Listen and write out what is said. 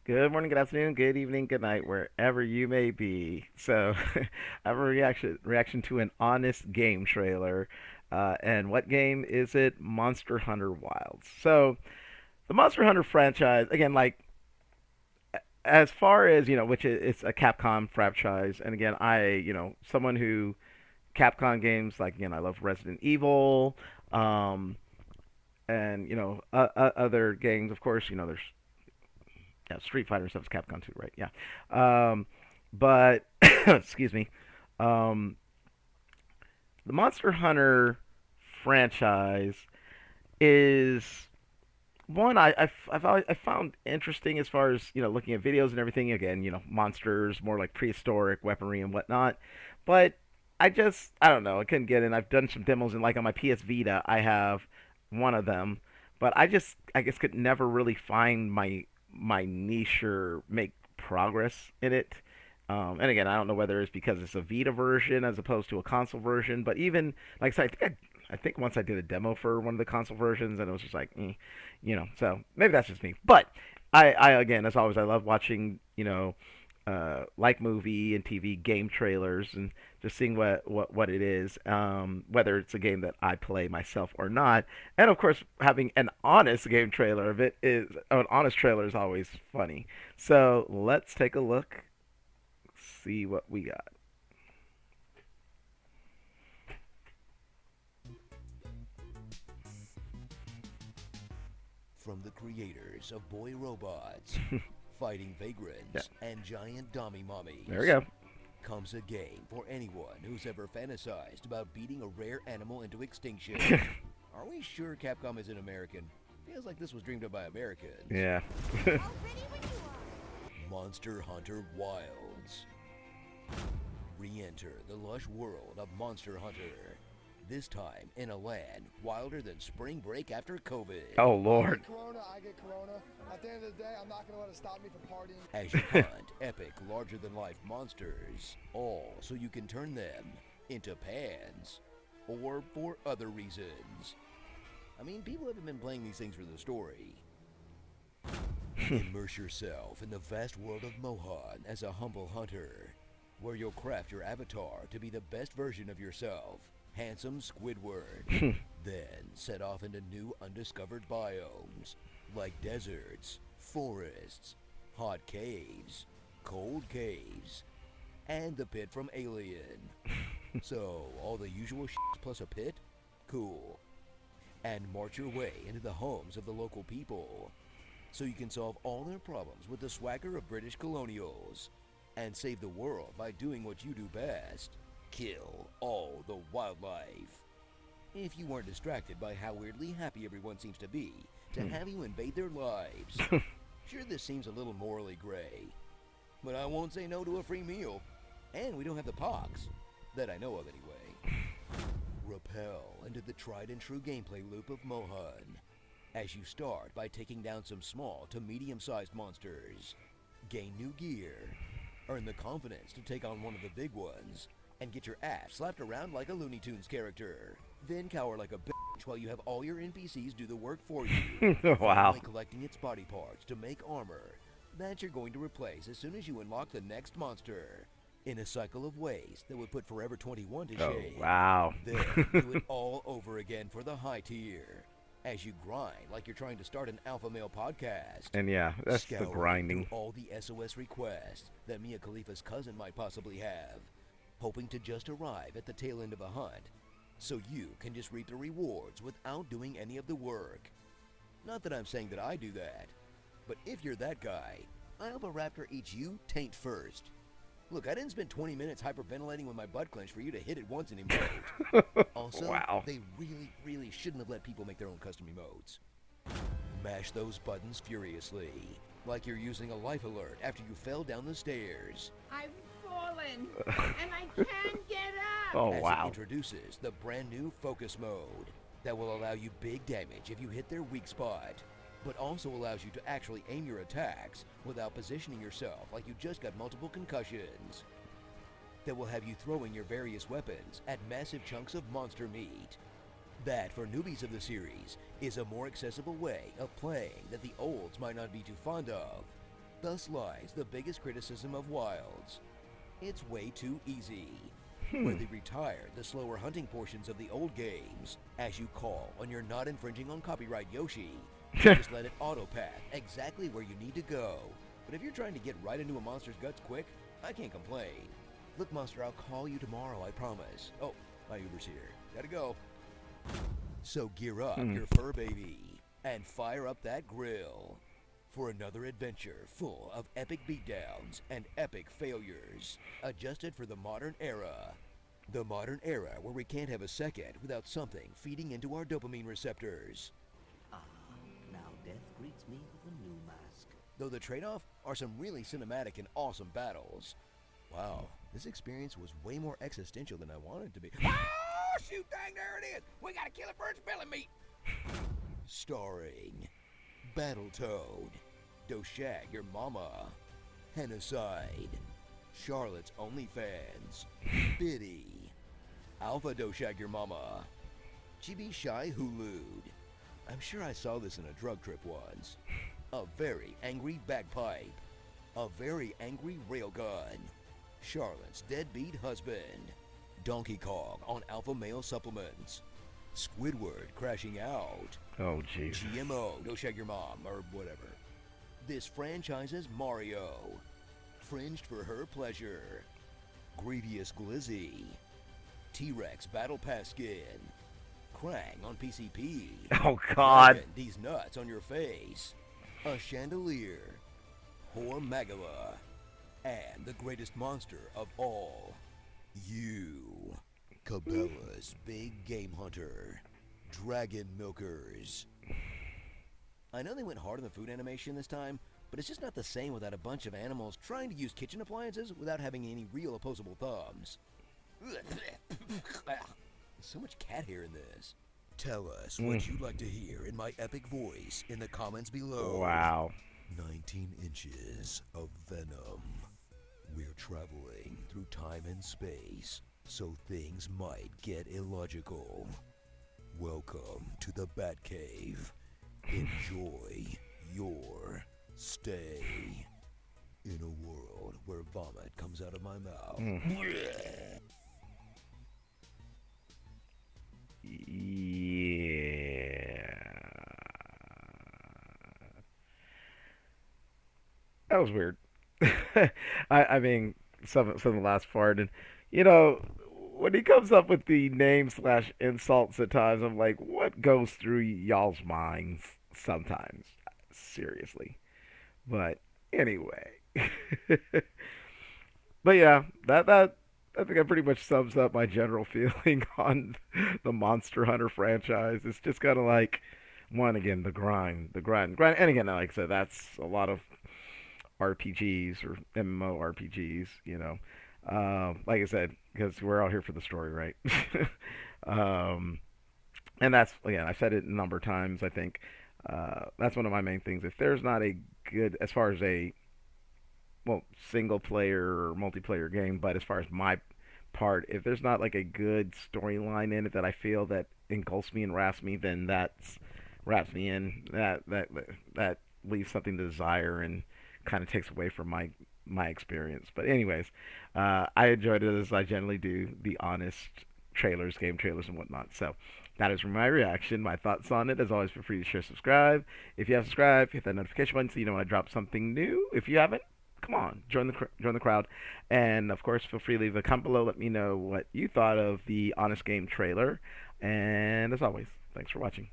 Good morning, good afternoon, good evening, good night, wherever you may be. So, I have a reaction to an honest game trailer. And what game is it? Monster Hunter Wilds. So, the Monster Hunter franchise, again, like as far as which it's a Capcom franchise, and again, someone who Capcom games like I love Resident Evil, um, and other games. Of course, there's Street Fighter stuff is Capcom too, right? Yeah. But excuse me, um, the Monster Hunter franchise is one I found interesting as far as looking at videos and everything. Again, monsters, more like prehistoric weaponry and whatnot. But I don't know. I couldn't get in. I've done some demos and like on my PS Vita, I have one of them, but I guess could never really find my niche or make progress in it. And again, I don't know whether it's because it's a Vita version as opposed to a console version. But even like I said, I think once I did a demo for one of the console versions, and it was just like, So maybe that's just me. But I again, as always, I love watching, like movie and TV game trailers and just seeing what it is, whether it's a game that I play myself or not. And of course, having an honest game trailer of it is an honest trailer is always funny. So let's take a look, see what we got. From the creators of Boy Robots, Fighting Yeah, Vagrants, and Giant Dummy there we Mummies, go. comes a game for anyone who's ever fantasized about beating a rare animal into extinction. Are we sure Capcom isn't American? Feels like this was dreamed up by Americans. Yeah. Monster Hunter Wilds. Re-enter the lush world of Monster Hunter. This time in a land wilder than spring break after COVID. Oh I Lord. get corona, I get corona. At the end of the day, I'm not going to let it stop me from partying. As you hunt epic, larger than life monsters, all so you can turn them into pans, or for other reasons. I mean, people haven't been playing these things for the story. Immerse yourself in the vast world of Mohan as a humble hunter, where you'll craft your avatar to be the best version of yourself, handsome Squidward. Then set off into new undiscovered biomes, like deserts, forests, hot caves, cold caves, and the pit from Alien. So, all the usual shit plus a pit? Cool. And march your way into the homes of the local people, so you can solve all their problems with the swagger of British colonials, and save the world by doing what you do best: kill all the wildlife. If you weren't distracted by how weirdly happy everyone seems to be to have you invade their lives. Sure, this seems a little morally gray, but I won't say no to a free meal. And we don't have the pox, that I know of anyway. Rappel into the tried and true gameplay loop of Mohan, as you start by taking down some small to medium-sized monsters, gain new gear, earn the confidence to take on one of the big ones, and get your ass slapped around like a Looney Tunes character. Then cower like a bitch while you have all your NPCs do the work for you. Wow. Finally collecting its body parts to make armor that you're going to replace as soon as you unlock the next monster, in a cycle of ways that would put Forever 21 to Oh shame. wow. Then do it all over again for the high tier, as you grind like you're trying to start an alpha male podcast. And yeah, that's the Scouring grinding. through all the SOS requests that Mia Khalifa's cousin might possibly have, hoping to just arrive at the tail end of a hunt, so you can just reap the rewards without doing any of the work. Not that I'm saying that I do that, but if you're that guy, I hope a raptor eats you taint first. Look, I didn't spend 20 minutes hyperventilating with my butt clenched for you to hit it once in emote. Also, Wow. they really shouldn't have let people make their own custom emotes. Mash those buttons furiously, like you're using a life alert after you fell down the stairs. I've fallen and I can't get up. Oh As it wow. introduces the brand new focus mode that will allow you big damage if you hit their weak spot, but also allows you to actually aim your attacks without positioning yourself like you just got multiple concussions. That will have you throwing your various weapons at massive chunks of monster meat. That, for newbies of the series, is a more accessible way of playing that the olds might not be too fond of. Thus lies the biggest criticism of Wilds. It's way too easy. Where Hmm. they retired the slower hunting portions of the old games, as you call when you're not infringing on copyright Yoshi, they just let it auto-path exactly where you need to go. But if you're trying to get right into a monster's guts quick, I can't complain. Look, Monster, I'll call you tomorrow, I promise. Oh, my Uber's here. Gotta go. So gear up Hmm. your fur baby and fire up that grill for another adventure full of epic beatdowns and epic failures, adjusted for the modern era. The modern era where we can't have a second without something feeding into our dopamine receptors. Ah, now death greets me with a new mask. Though the trade-off are some really cinematic and awesome battles. Wow, this experience was way more existential than I wanted it to be. Oh, shoot, dang, there it is! We gotta kill it for its belly meat! Starring Battletoad, Doshag Your Mama, Hennicide, Charlotte's OnlyFans, Biddy, Alpha Doshag Your Mama, Chibi Shy Hulud. I'm sure I saw this in a drug trip once. A very angry bagpipe, a very angry railgun, Charlotte's deadbeat husband, Donkey Kong on alpha male supplements, Squidward crashing out, Oh, Jesus. GMO, go shag your mom, or whatever. This franchise's Mario, fringed for her pleasure, Grievous Glizzy, T-Rex Battle Pass skin, Krang on PCP, Oh, God. Dragon, these nuts on your face, a chandelier, Whore Magala, and the greatest monster of all, you, Cabela's big game hunter, Dragon Milkers. I know they went hard on the food animation this time, but it's just not the same without a bunch of animals trying to use kitchen appliances without having any real opposable thumbs. So much cat hair in this. Tell us what you'd like to hear in my epic voice in the comments below. Wow. 19 inches of venom. We're traveling through time and space, so things might get illogical. Welcome to the Batcave. Enjoy your stay in a world where vomit comes out of my mouth. Yeah. That was weird. I mean, some of the last part, and you know, when he comes up with the name slash insults at times, I'm like, what goes through y'all's minds sometimes? Seriously. But anyway, but yeah, that I think that pretty much sums up my general feeling on the Monster Hunter franchise. It's just kind of like one again, the grind, and again, like I said, that's a lot of RPGs or MMORPGs, you know. Like I said, because we're all here for the story, right? um, and that's again, I've said it a number of times. I think that's one of my main things. If there's not a good, as far as a single player or multiplayer game, but as far as my part, if there's not like a good storyline in it that I feel that engulfs me and wraps me, then that's wraps me in. That leaves something to desire and kind of takes away from my experience. But anyways, I enjoyed it as I generally do, the honest trailers, game trailers, and whatnot. So that is my reaction, my thoughts on it. As always, feel free to share, subscribe. If you have subscribed, hit that notification button so you know when I drop something new. If you haven't, come on, join the crowd. And of course, feel free to leave a comment below. Let me know what you thought of the Honest Game trailer. And as always, thanks for watching.